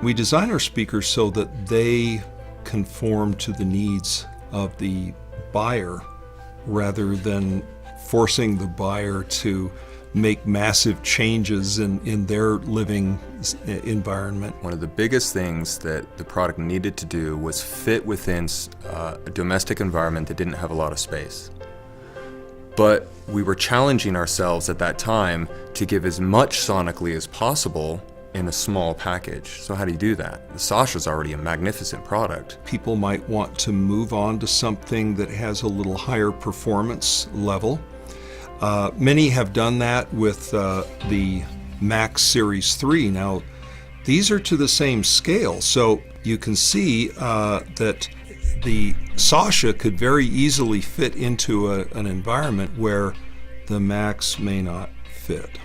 We design our speakers so that they conform to the needs of the buyer rather than forcing the buyer to make massive changes in their living environment. One of the biggest things that the product needed to do was fit within a domestic environment that didn't have a lot of space. But we were challenging ourselves at that time to give as much sonically as possible in a small package. So how do you do that? The Sasha's already a magnificent product. People might want to move on to something that has a little higher performance level. Many have done that with the Max Series 3. Now, these are to the same scale, so you can see that the Sasha could very easily fit into an environment where the Max may not fit.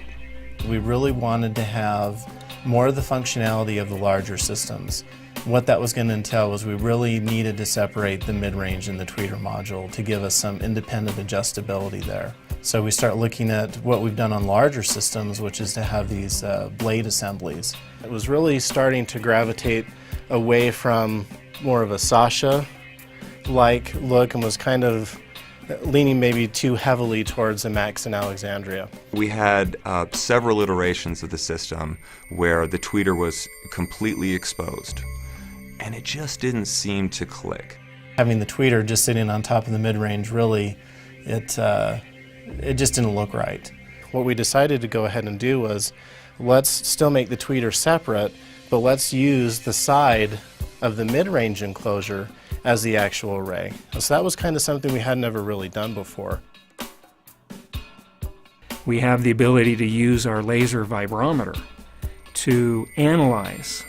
We really wanted to have more of the functionality of the larger systems. What that was going to entail was we really needed to separate the mid-range and the tweeter module to give us some independent adjustability there. So we start looking at what we've done on larger systems, which is to have these blade assemblies. It was really starting to gravitate away from more of a Sasha-like look and was kind of leaning maybe too heavily towards the Max and Alexandria. We had several iterations of the system where the tweeter was completely exposed, and it just didn't seem to click. Having the tweeter just sitting on top of the mid-range, really, it just didn't look right. What we decided to go ahead and do was, let's still make the tweeter separate, but let's use the side of the mid-range enclosure as the actual array. So that was kind of something we had never really done before. We have the ability to use our laser vibrometer to analyze.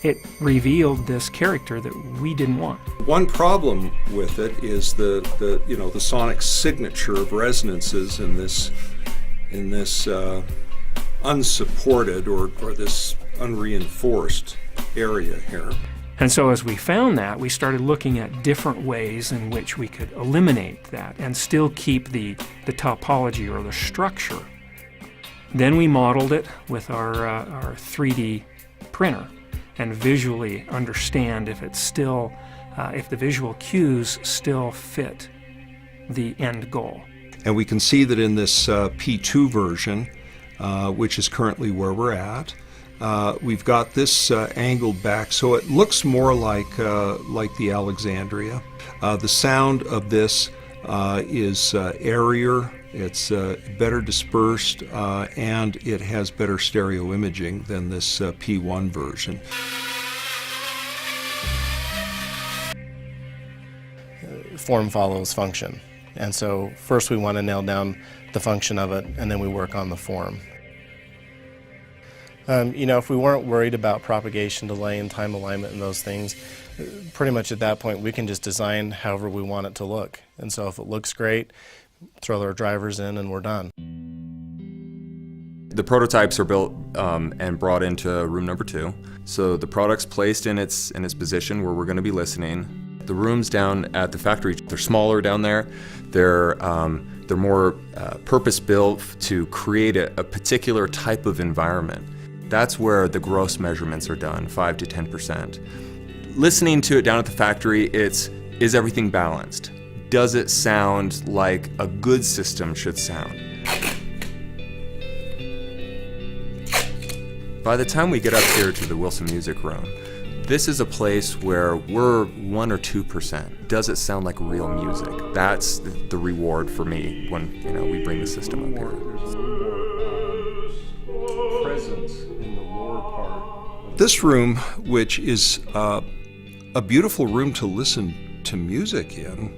It revealed this character that we didn't want. One problem with it is the sonic signature of resonances in this unsupported or this unreinforced area here. And so as we found that, we started looking at different ways in which we could eliminate that and still keep the topology or the structure. Then we modeled it with our 3D printer and visually understand if it's still, if the visual cues still fit the end goal. And we can see that in this P2 version, which is currently where we're at, we've got this angled back, so it looks more like the Alexandria. The sound of this is airier, it's better dispersed, and it has better stereo imaging than this P1 version. Form follows function, and so first we want to nail down the function of it, and then we work on the form. If we weren't worried about propagation delay and time alignment and those things, pretty much at that point we can just design however we want it to look. And so if it looks great, throw our drivers in and we're done. The prototypes are built and brought into room number 2. So the product's placed in its position where we're going to be listening. The rooms down at the factory, they're smaller down there. They're more purpose-built to create a particular type of environment. That's where the gross measurements are done, 5 to 10%. Listening to it down at the factory, is everything balanced? Does it sound like a good system should sound? By the time we get up here to the Wilson Music Room, this is a place where we're 1 or 2%. Does it sound like real music? That's the reward for me when we bring the system up here. Presence in the lower part. This room, which is a beautiful room to listen to music in,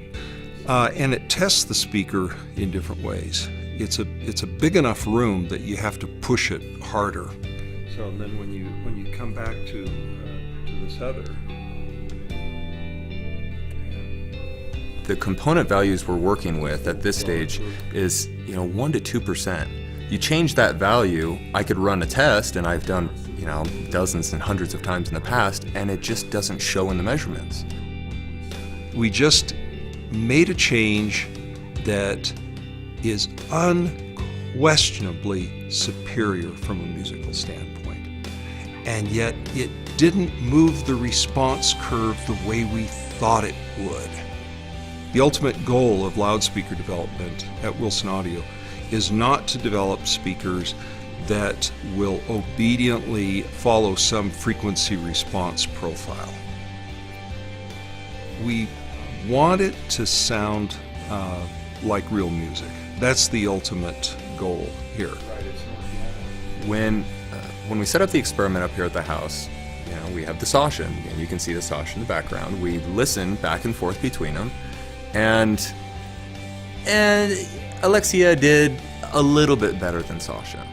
and it tests the speaker in different ways. It's a big enough room that you have to push it harder. So then when you come back to this other. The component values we're working with at this stage is 1 to 2%. You change that value, I could run a test, and I've done dozens and hundreds of times in the past, and it just doesn't show in the measurements. We just made a change that is unquestionably superior from a musical standpoint. and yet it didn't move the response curve the way we thought it would. The ultimate goal of loudspeaker development at Wilson Audio is not to develop speakers that will obediently follow some frequency response profile. We want it to sound like real music. That's the ultimate goal here. When we set up the experiment up here at the house, we have the Sasha, and you can see the Sasha in the background. We listen back and forth between them, and Alexia did a little bit better than Sasha.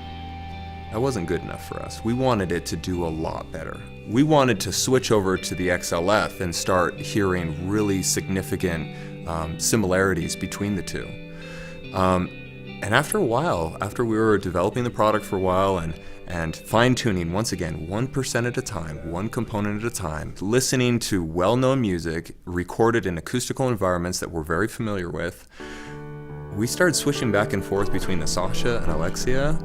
That wasn't good enough for us. We wanted it to do a lot better. We wanted to switch over to the XLF and start hearing really significant similarities between the two. And after a while, after we were developing the product for a while and fine-tuning, once again, 1% at a time, one component at a time, listening to well-known music recorded in acoustical environments that we're very familiar with, we started switching back and forth between the Sasha and Alexia,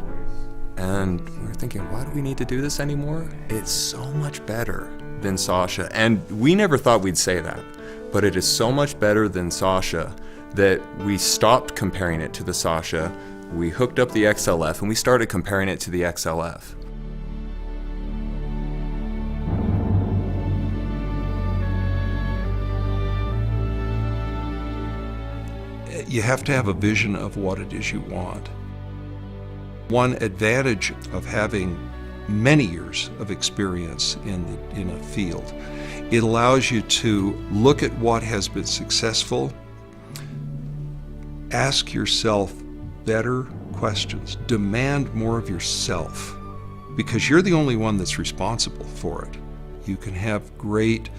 and we were thinking, why do we need to do this anymore? It's so much better than Sasha. And we never thought we'd say that, but it is so much better than Sasha that we stopped comparing it to the Sasha. We hooked up the XLF and we started comparing it to the XLF. You have to have a vision of what it is you want. One advantage of having many years of experience in a field, it allows you to look at what has been successful, ask yourself better questions, demand more of yourself, because you're the only one that's responsible for it. You can have great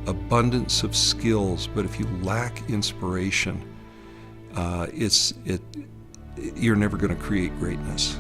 abundance of skills, but if you lack inspiration, you're never going to create greatness.